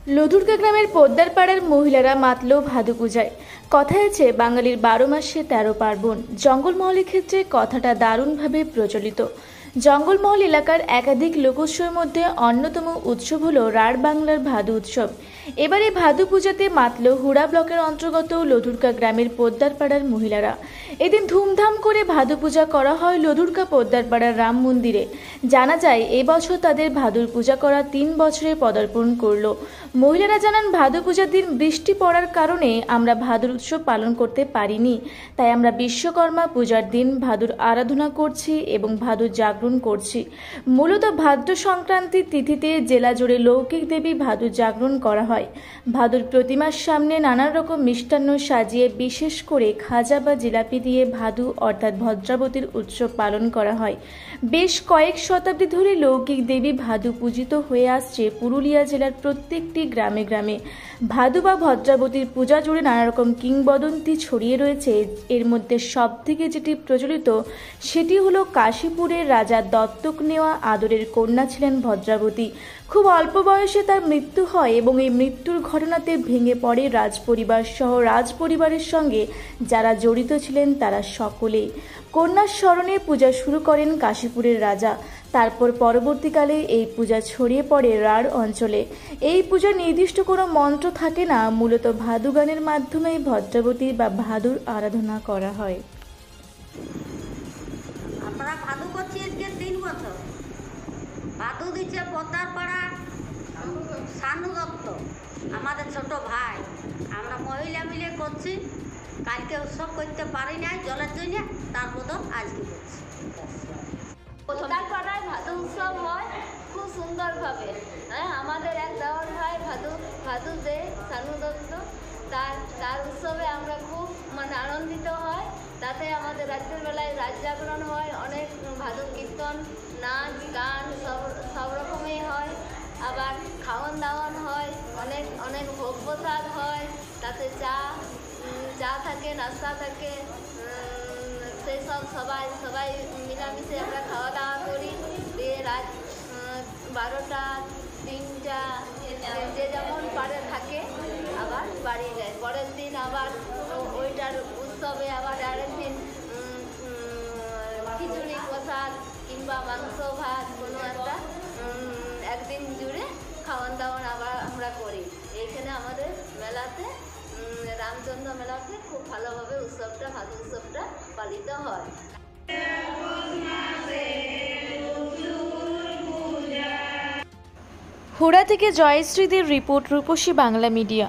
লধুরকা গ্রামের পোদ্দারপাড়ার মহিলারা মাতল ভাদু পূজায়। কথায় আছে বাঙালির 12 মাসে 13 পার্বণ। জঙ্গলমহলের ক্ষেত্রে কথাটা দারুণভাবে প্রচলিত। জঙ্গলমহল এলাকার একাধিক লোকোৎসবের মধ্যে অন্যতম উৎসব হলো রাঢ় বাংলার ভাদু উৎসব। এবারে ভাদু পূজাতে মাতল হুড়া ব্লকের অন্তর্গত লধুরকা গ্রামের পোদ্দারপাড়ার মহিলারা। এদিন ধুমধাম করে ভাদু পূজা করা হয় লধুরকা পোদ্দারপাড়ার রাম মন্দিরে। জানা যায় এবছর তাদের ভাদুর পূজা করা 3 বছরে পদার্পণ করল। মহিলারা জানান, ভাদু পূজার দিন বৃষ্টি পড়ার কারণে আমরা ভাদুর উৎসব পালন করতে পারিনি, তাই আমরা বিশ্বকর্মা পূজার দিন ভাদুর আরাধনা করছি এবং ভাদুর জাগরণ করছি। মূলত ভাদ্র সংক্রান্তির তিথিতে জেলা জুড়ে লৌকিক দেবী ভাদুর জাগরণ করা হয়। ভাদুর প্রতিমার সামনে নানান রকম মিষ্টান্ন সাজিয়ে বিশেষ করে খাজা বা জিলাপি দিয়ে ভাদু অর্থাৎ ভদ্রাবতীর উৎসব পালন করা হয়। বেশ কয়েক শতাব্দী ধরে লৌকিক দেবী ভাদু পূজিত হয়ে আসছে পুরুলিয়া জেলার প্রত্যেকটি গ্রামে গ্রামে। ভাদু বা ভদ্রাবতীর পূজা জুড়ে নানা রকম কিংবদন্তি ছড়িয়ে রয়েছে। এর মধ্যে সবথেকে যেটি প্রচলিত সেটি হলো কাশীপুরের রাজা দত্তক নেওয়া আদরের কন্যা ছিলেন ভদ্রাবতী। খুব অল্প বয়সে তার মৃত্যু হয় এবং এই মৃত্যুর ঘটনাতে ভেঙে পড়ে রাজপরিবার সহ রাজপরিবারের সঙ্গে যারা জড়িত ছিলেন তারা সকলেই। কন্যার স্মরণে পূজা শুরু করেন কাশীপুরের রাজা। তারপর পরবর্তীকালে এই পূজা ছড়িয়ে পড়ে রাঢ় অঞ্চলে। এই পূজার নির্দিষ্ট কোনো মন্ত্র থাকে না, মূলত ভাদু গানের মাধ্যমে ভদ্রাবতী বা ভাদুর আরাধনা করা হয়। আমরা ভাদু করছি আজকে 3 বছর। ভাদু দিচ্ছে পোদ্দারপাড়া শানু দত্ত, আমাদের ছোট ভাই। আমরা মহিলা মিলে করছি। কালকে উৎসব করতে পারি নাই জলের জন্য, তার বদল আজকে করছি। পোদ্দারপাড়ায় ভাদু উৎসব হয় খুব সুন্দরভাবে। আমাদের এক দেওয়ার ভাই ভাদু দে শানু দত্ত, তার উৎসবে আমরা খুব আনন্দিত হয়। তাতে আমাদের রাত্রের বেলায় রাত জাগরণ হয়, অনেক ভাদু কীর্তন, নাচ গান সব রকমই হয়। আবার খাওয়ান দাওয়ান হয়, অনেক অনেক ভোগ প্রসাদ হয়। তাতে চা থাকে, নাস্তা থাকে। সেই সব সবাই মিলামিশে আমরা খাওয়া দাওয়া করি। দিয়ে রাত 12টা 3টা যে যেমন পারে থাকে আবার বাড়ি যায়। পরের দিন আবার ওইটার উৎসবে আবার আরেক দিন খিচুড়ি প্রসাদ কিংবা মাংস ভাত কোনো একটা একদিন জুড়ে খাওয়ান দাওয়ান আবার আমরা করি। এইখানে আমাদের মেলাতে রামচন্দ্র মেলাতে খুব ভালোভাবে ভাদু উৎসবটা পালিত হয়। হুড়া থেকে জয়শ্রীদের রিপোর্ট, রূপসী বাংলা মিডিয়া।